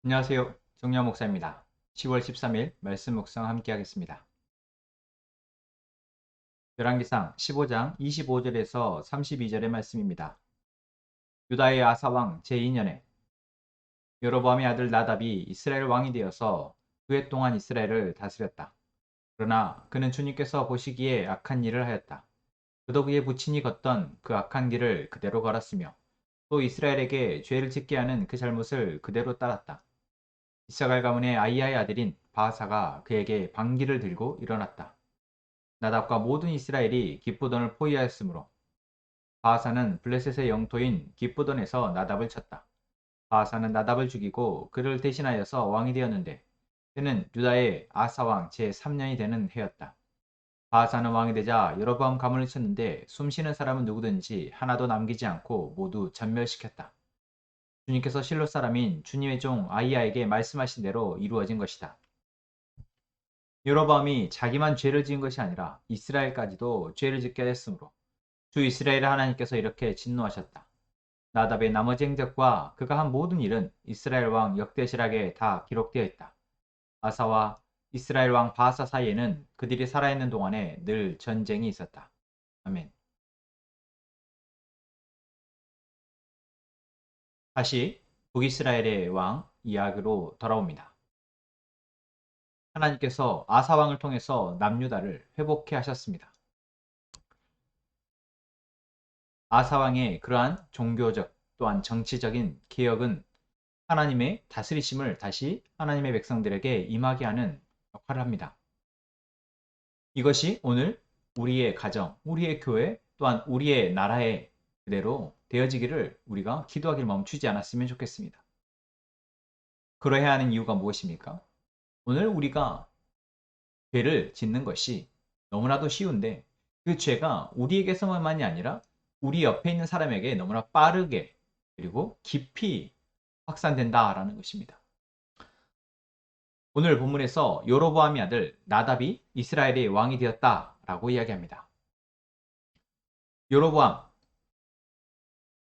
안녕하세요. 정리환 목사입니다. 10월 13일 말씀 묵상 함께 하겠습니다. 열왕기상 15장 25절에서 32절의 말씀입니다. 유다의 아사왕 제2년에 여로보암의 아들 나답이 이스라엘 왕이 되어서 9해 동안 이스라엘을 다스렸다. 그러나 그는 주님께서 보시기에 악한 일을 하였다. 그도 그의 부친이 걷던 그 악한 길을 그대로 걸었으며 또 이스라엘에게 죄를 짓게 하는 그 잘못을 그대로 따랐다. 이사갈 가문의 아이야의 아들인 바하사가 그에게 방귀를 들고 일어났다. 나답과 모든 이스라엘이 기쁘돈을 포위하였으므로 바하사는 블레셋의 영토인 기쁘돈에서 나답을 쳤다. 바하사는 나답을 죽이고 그를 대신하여서 왕이 되었는데 그는 유다의 아사왕 제3년이 되는 해였다. 바하사는 왕이 되자 여로보암 가문을 쳤는데 숨쉬는 사람은 누구든지 하나도 남기지 않고 모두 전멸시켰다. 주님께서 실로 사람인 주님의 종 아이야에게 말씀하신 대로 이루어진 것이다. 여로보암이 자기만 죄를 지은 것이 아니라 이스라엘까지도 죄를 짓게 했으므로 주 이스라엘의 하나님께서 이렇게 진노하셨다. 나답의 나머지 행적과 그가 한 모든 일은 이스라엘 왕 역대실록에 다 기록되어 있다. 아사와 이스라엘 왕 바하사 사이에는 그들이 살아있는 동안에 늘 전쟁이 있었다. 아멘. 다시 북이스라엘의 왕 이야기로 돌아옵니다. 하나님께서 아사 왕을 통해서 남유다를 회복해 하셨습니다. 아사 왕의 그러한 종교적 또한 정치적인 개혁은 하나님의 다스리심을 다시 하나님의 백성들에게 임하게 하는 역할을 합니다. 이것이 오늘 우리의 가정, 우리의 교회, 또한 우리의 나라에 그대로 되어지기를 우리가 기도하기를 멈추지 않았으면 좋겠습니다. 그러해야 하는 이유가 무엇입니까? 오늘 우리가 죄를 짓는 것이 너무나도 쉬운데 그 죄가 우리에게서만이 아니라 우리 옆에 있는 사람에게 너무나 빠르게 그리고 깊이 확산된다라는 것입니다. 오늘 본문에서 여로보암의 아들 나답이 이스라엘의 왕이 되었다라고 이야기합니다. 여로보암,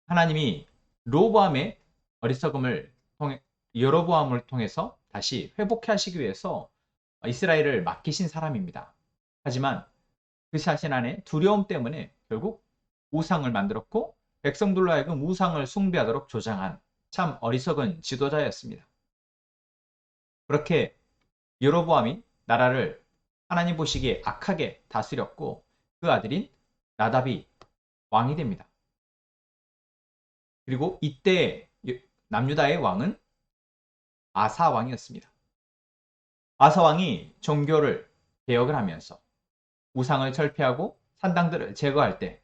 하나님이 로보암의 어리석음을 통해 여로보암을 통해서 다시 회복해 하시기 위해서 이스라엘을 맡기신 사람입니다. 하지만 그 자신 안에 두려움 때문에 결국 우상을 만들었고 백성들로 하여금 우상을 숭배하도록 조장한 참 어리석은 지도자였습니다. 그렇게 여로보암이 나라를 하나님 보시기에 악하게 다스렸고 그 아들인 나답이 왕이 됩니다. 그리고 이때 남유다의 왕은 아사 왕이었습니다. 아사 왕이 종교를 개혁을 하면서 우상을 철폐하고 산당들을 제거할 때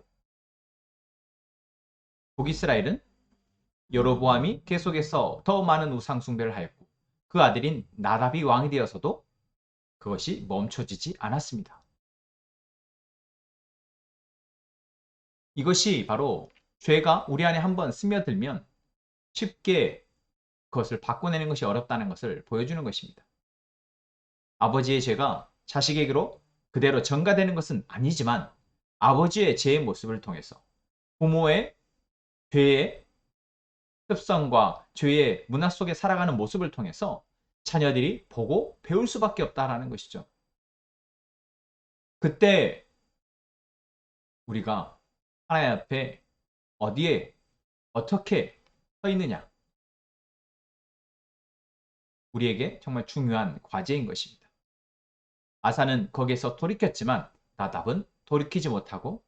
북이스라엘은 여로보암이 계속해서 더 많은 우상 숭배를 하였고 그 아들인 나답이 왕이 되어서도 그것이 멈춰지지 않았습니다. 이것이 바로 죄가 우리 안에 한번 스며들면 쉽게 그것을 바꿔내는 것이 어렵다는 것을 보여주는 것입니다. 아버지의 죄가 자식에게로 그대로 전가되는 것은 아니지만 아버지의 죄의 모습을 통해서 부모의 죄의 습성과 죄의 문화 속에 살아가는 모습을 통해서 자녀들이 보고 배울 수밖에 없다라는 것이죠. 그때 우리가 하나님 앞에 어디에 어떻게 서 있느냐, 우리에게 정말 중요한 과제인 것입니다. 아사는 거기에서 돌이켰지만 나답은 돌이키지 못하고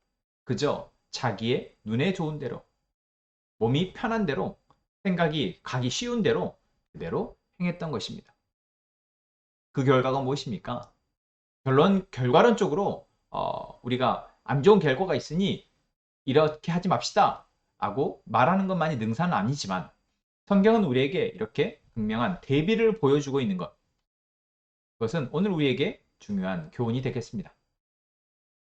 그저 자기의 눈에 좋은 대로, 몸이 편한 대로, 생각이 가기 쉬운 대로 그대로 행했던 것입니다. 그 결과가 무엇입니까? 결과론적으로 우리가 안 좋은 결과가 있으니 이렇게 하지 맙시다 라고 말하는 것만이 능사는 아니지만 성경은 우리에게 이렇게 분명한 대비를 보여주고 있는 것, 그것은 오늘 우리에게 중요한 교훈이 되겠습니다.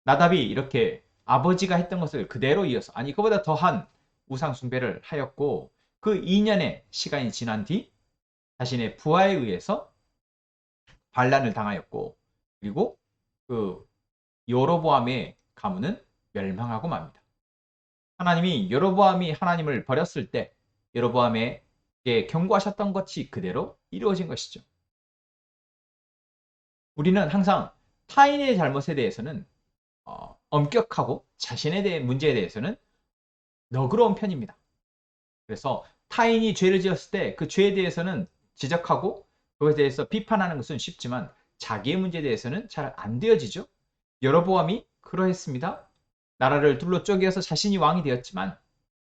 나답이 이렇게 아버지가 했던 것을 그대로 이어서, 아니 그보다 더한 우상 숭배를 하였고 그 2년의 시간이 지난 뒤 자신의 부하에 의해서 반란을 당하였고 그리고 그 여로보암의 가문은 멸망하고 맙니다. 여로보암이 하나님을 버렸을 때 여로보암에게 경고하셨던 것이 그대로 이루어진 것이죠. 우리는 항상 타인의 잘못에 대해서는 엄격하고 자신에 대한 문제에 대해서는 너그러운 편입니다. 그래서 타인이 죄를 지었을 때 그 죄에 대해서는 지적하고 그것에 대해서 비판하는 것은 쉽지만 자기의 문제에 대해서는 잘 안 되어지죠. 여로보암이 그러했습니다. 나라를 둘러 쪼개어서 자신이 왕이 되었지만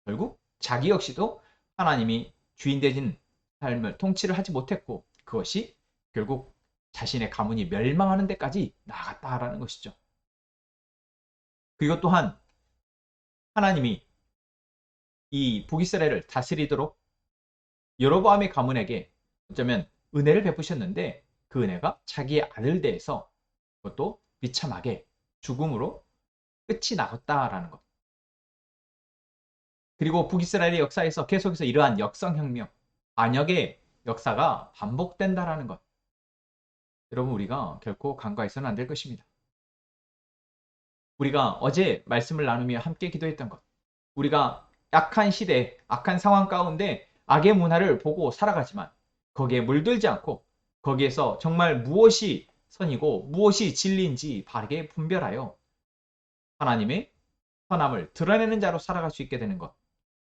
결국 자기 역시도 하나님이 주인 되진 삶을 통치를 하지 못했고 그것이 결국 자신의 가문이 멸망하는 데까지 나아갔다라는 것이죠. 그리고 또한 하나님이 이 북이스라엘을 다스리도록 여로보암의 가문에게 어쩌면 은혜를 베푸셨는데 그 은혜가 자기의 아들 대해서 그것도 비참하게 죽음으로 끝이 나갔다라는 것. 그리고 북이스라엘의 역사에서 계속해서 이러한 역성혁명, 반역의 역사가 반복된다라는 것. 여러분 우리가 결코 간과해서는 안 될 것입니다. 우리가 어제 말씀을 나누며 함께 기도했던 것. 우리가 약한 시대, 악한 상황 가운데 악의 문화를 보고 살아가지만 거기에 물들지 않고 거기에서 정말 무엇이 선이고 무엇이 진리인지 바르게 분별하여 하나님의 선함을 드러내는 자로 살아갈 수 있게 되는 것.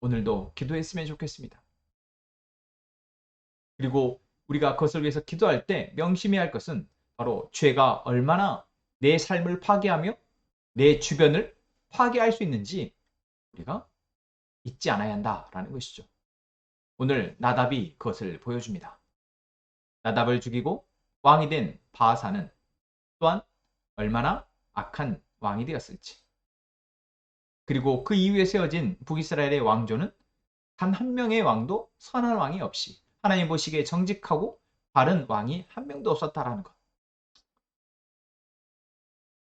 오늘도 기도했으면 좋겠습니다. 그리고 우리가 그것을 위해서 기도할 때 명심해야 할 것은 바로 죄가 얼마나 내 삶을 파괴하며 내 주변을 파괴할 수 있는지 우리가 잊지 않아야 한다라는 것이죠. 오늘 나답이 그것을 보여줍니다. 나답을 죽이고 왕이 된 바하사는 또한 얼마나 악한 왕이 되었을지. 그리고 그 이후에 세워진 북이스라엘의 왕조는 단 한 명의 왕도 선한 왕이 없이 하나님 보시기에 정직하고 바른 왕이 한 명도 없었다라는 것.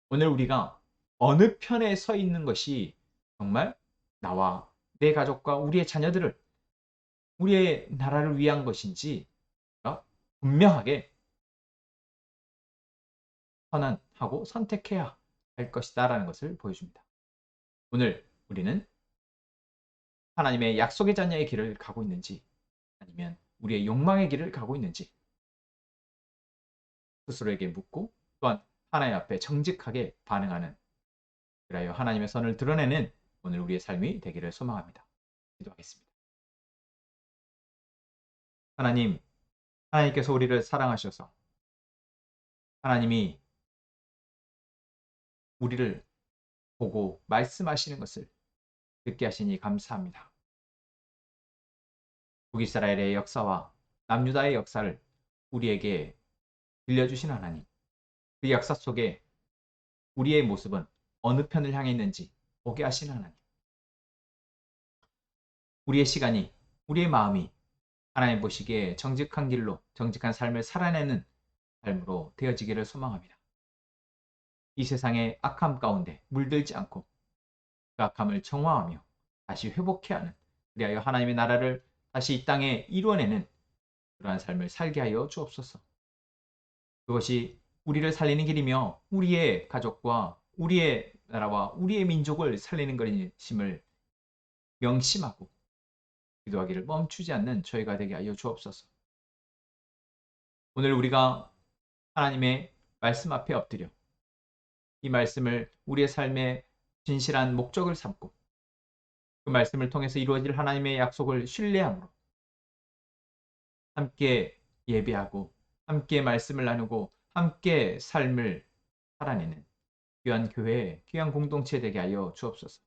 오늘 우리가 어느 편에 서 있는 것이 정말 나와 내 가족과 우리의 자녀들을 우리의 나라를 위한 것인지 분명하게 선언하고 선택해야 할 것이다라는 것을 보여줍니다. 오늘 우리는 하나님의 약속의 자녀의 길을 가고 있는지 아니면 우리의 욕망의 길을 가고 있는지 스스로에게 묻고 또한 하나님 앞에 정직하게 반응하는 그리하여 하나님의 선을 드러내는 오늘 우리의 삶이 되기를 소망합니다. 기도하겠습니다. 하나님, 하나님께서 우리를 사랑하셔서 하나님이 우리를 보고 말씀하시는 것을 듣게 하시니 감사합니다. 북이스라엘의 역사와 남유다의 역사를 우리에게 들려주신 하나님, 그 역사 속에 우리의 모습은 어느 편을 향해 있는지 보게 하신 하나님, 우리의 시간이, 우리의 마음이 하나님 보시기에 정직한 길로 정직한 삶을 살아내는 삶으로 되어지기를 소망합니다. 이 세상의 악함 가운데 물들지 않고 그 악함을 정화하며 다시 회복해야 하는 그리하여 하나님의 나라를 다시 이 땅에 이루어내는 그러한 삶을 살게 하여 주옵소서. 그것이 우리를 살리는 길이며 우리의 가족과 우리의 나라와 우리의 민족을 살리는 것임을 명심하고 기도하기를 멈추지 않는 저희가 되게 하여 주옵소서. 오늘 우리가 하나님의 말씀 앞에 엎드려 이 말씀을 우리의 삶의 진실한 목적을 삼고 그 말씀을 통해서 이루어질 하나님의 약속을 신뢰함으로 함께 예배하고 함께 말씀을 나누고 함께 삶을 살아내는 귀한 교회, 귀한 공동체 되게 하여 주옵소서.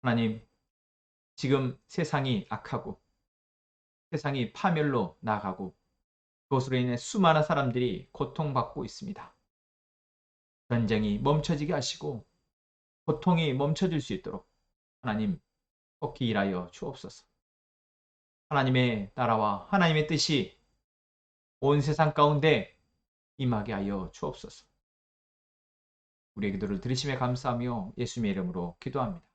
하나님, 지금 세상이 악하고 세상이 파멸로 나가고 그것으로 인해 수많은 사람들이 고통받고 있습니다. 전쟁이 멈춰지게 하시고 고통이 멈춰질 수 있도록 하나님 속히 일하여 주옵소서. 하나님의 나라와 하나님의 뜻이 온 세상 가운데 임하게 하여 주옵소서. 우리의 기도를 들으심에 감사하며 예수님의 이름으로 기도합니다.